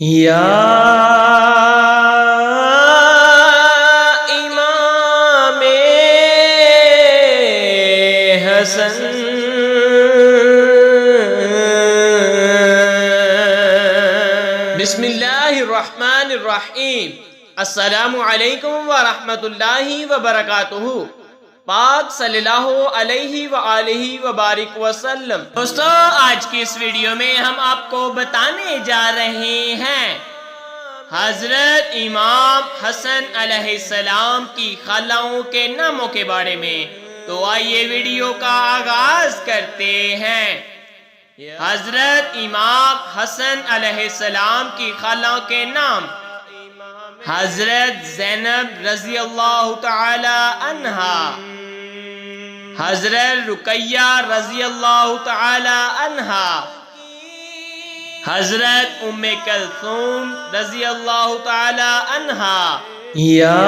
یا امام حسن بسم اللہ الرحمن الرحیم۔ السلام علیکم ورحمۃ اللہ وبرکاتہ۔ پاک صلی اللہ علیہ وآلہ وبارک وسلم۔ دوستو، آج کی اس ویڈیو میں ہم آپ کو بتانے جا رہے ہیں حضرت امام حسن علیہ السلام کی خالوں کے ناموں کے بارے میں۔ تو آئیے ویڈیو کا آغاز کرتے ہیں۔ حضرت امام حسن علیہ السلام کی خالوں کے نام: حضرت زینب رضی اللہ تعالی عنہا، حضرت رقیہ رضی اللہ تعالی عنہا، حضرت ام کلثوم رضی اللہ تعالی عنہا۔ یا